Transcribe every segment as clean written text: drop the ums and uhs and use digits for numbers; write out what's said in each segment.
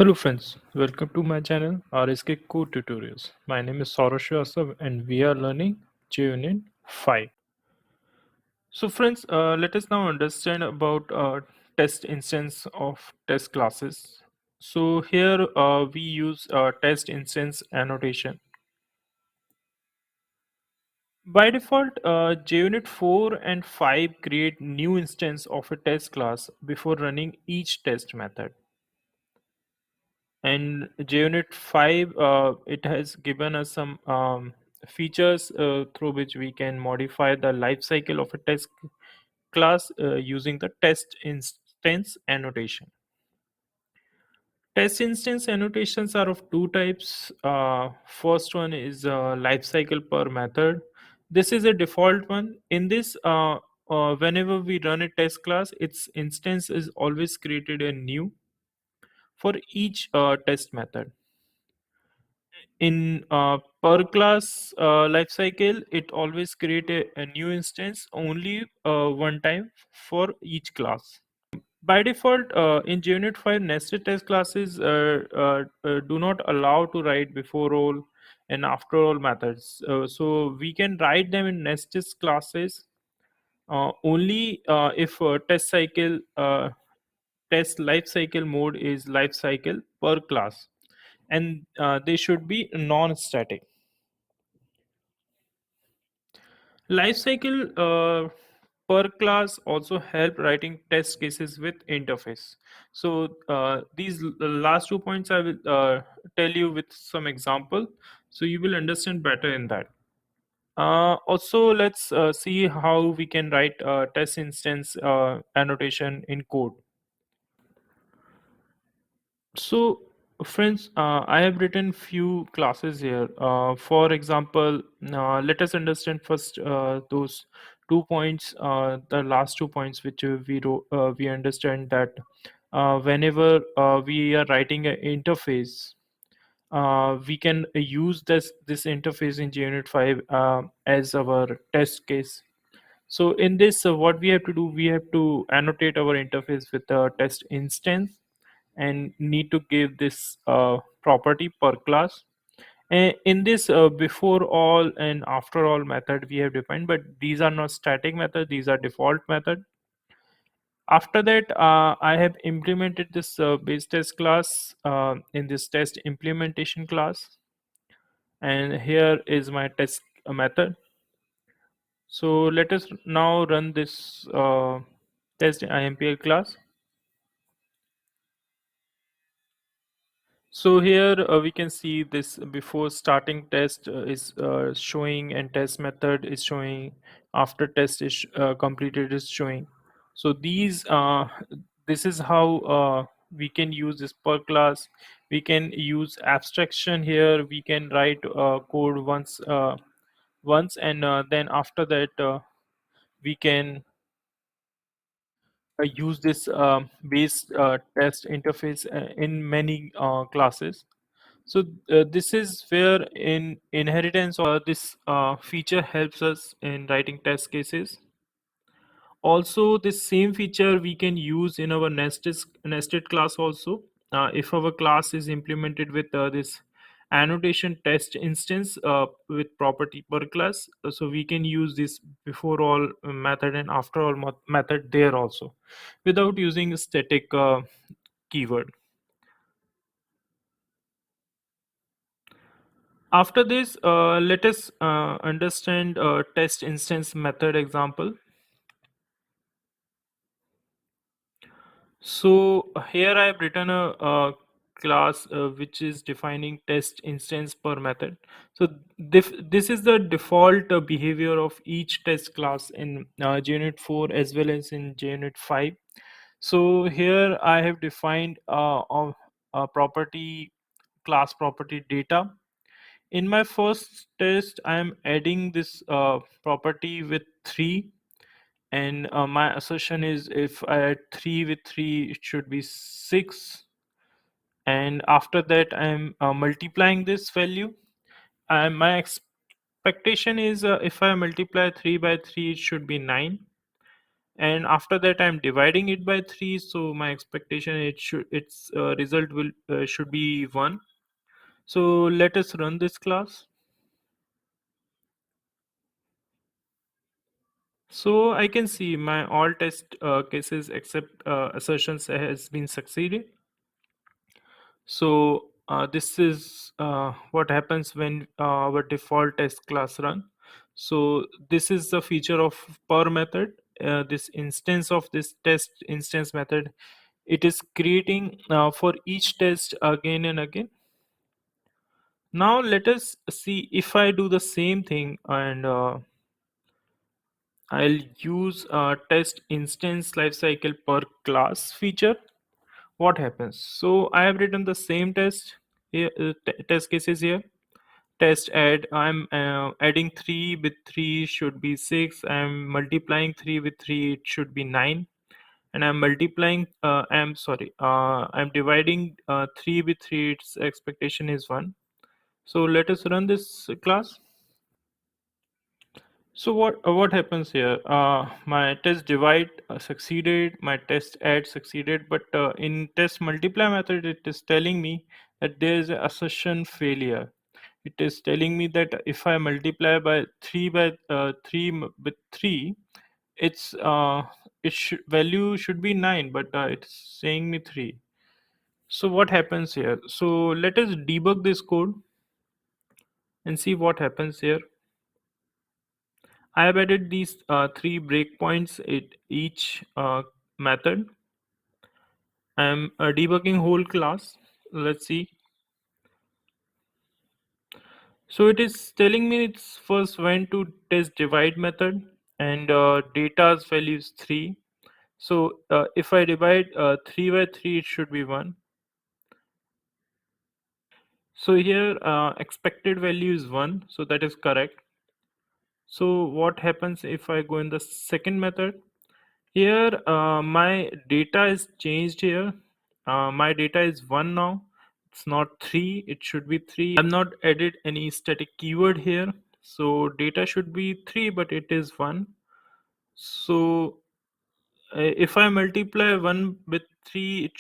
Hello friends, welcome to my channel RSK-Code Tutorials. My name is Sourabh Shrivastava and we are learning Junit 5. So friends, let us now understand about test instance of test classes. So here we use test instance annotation. By default, JUnit 4 and 5 create new instance of a test class before running each test method. And JUnit 5 it has given us some features through which we can modify the life cycle of a test class using the test instance annotation. Test instance annotations are of two types. First one is life cycle per method. This is a default one. In this whenever we run a test class, its instance is always created a new for each test method. In per class life cycle, it always create a new instance only one time for each class. By default, in JUnit 5, nested test classes do not allow to write before all and after all methods. So we can write them in nested classes only if test life cycle mode is life cycle per class, and they should be non-static. Lifecycle per class also help writing test cases with interface. So these last 2 points I will tell you with some example, so you will understand better in that. Also, let's see how we can write test instance annotation in code. So, friends, I have written few classes here. For example, let us understand first those 2 points, the last 2 points, which we understand that whenever we are writing an interface, we can use this interface in JUnit 5 as our test case. So in this, what we have to do, we have to annotate our interface with a test instance and need to give this property per class. In this before all and after all method we have defined, but these are not static method, these are default method. After that, I have implemented this base test class in this test implementation class, and here is my test method. So let us now run this test impl class. So here we can see this before starting test is showing, and test method is showing, after test is completed is showing. So this is how we can use this per class. We can use abstraction here. We can write code once, and then after that we can use this base test interface in many classes. So this is where in inheritance this feature helps us in writing test cases. Also, this same feature we can use in our nested class also. If our class is implemented with this annotation test instance with property per class, so we can use this before all method and after all method there also, without using a static keyword. After this, let us understand test instance method example. So here I have written a class which is defining test instance per method. So this is the default behavior of each test class in JUnit 4 as well as in JUnit 5. So here I have defined a property, class property data. In my first test, I am adding this property with 3, and my assertion is if I add 3 with 3, it should be 6. And after that, I am multiplying this value. And my expectation is if I multiply 3 by 3, it should be 9. and after that I'm dividing it by 3, so my expectation its result will should be 1. So let us run this class. So I can see my all test cases except assertions has been succeeded. So this is what happens when our default test class run. So this is the feature of per method. This instance of this test instance method, it is creating for each test again and again. Now let us see if I do the same thing and I'll use test instance lifecycle per class feature. What happens? So I have written the same test here, test cases here. Test add. I'm adding 3 with 3 should be 6. I'm multiplying 3 with 3, it should be 9. And I'm multiplying. I'm sorry. I'm dividing 3 with 3. Its expectation is 1. So let us run this class. So what happens here? My test divide succeeded, my test add succeeded, but in test multiply method, it is telling me that there is an assertion failure. It is telling me that if I multiply by 3 by 3 with 3, its value should be 9, but it's saying me 3. So what happens here? So let us debug this code and see what happens here. I have added these three breakpoints at each method. I'm debugging whole class. Let's see. So it is telling me it's first went to test divide method and data's value is 3. So if I divide 3 by 3, it should be 1. So here expected value is 1. So that is correct. So what happens if I go in the second method? Here, my data is changed here. My data is 1 now. It's not 3. It should be 3. I'm not added any static keyword here. So data should be 3, but it is 1. So if I multiply 1 with 3,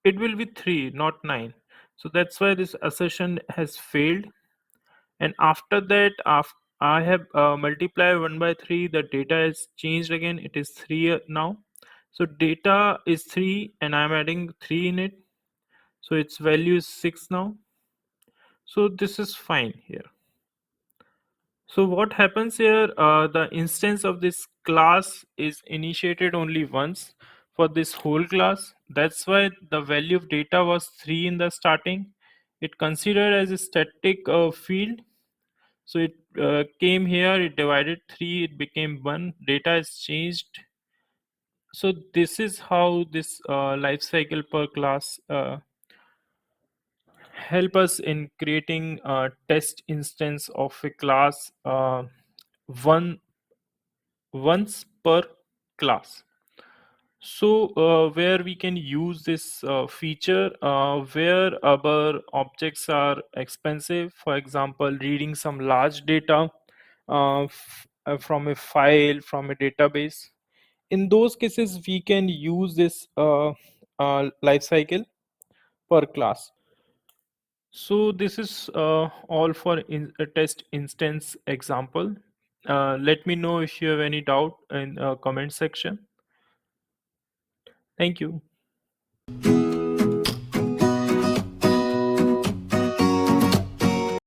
it will be 3, not 9. So that's why this assertion has failed. And after that, I have multiplied 1 by 3, the data is changed again, it is 3 now. So data is 3 and I'm adding 3 in it, so its value is 6 now. So this is fine here. So what happens here, the instance of this class is initiated only once for this whole class. That's why the value of data was 3 in the starting. It considered as a static field. So it came here, it divided 3, it became 1, data is changed. So this is how this life cycle per class help us in creating a test instance of a class one once per class. So where we can use this feature where our objects are expensive, for example reading some large data from a file from a database. In those cases we can use this life cycle per class. So this is all for a test instance example. Let me know if you have any doubt in comment section. Thank you.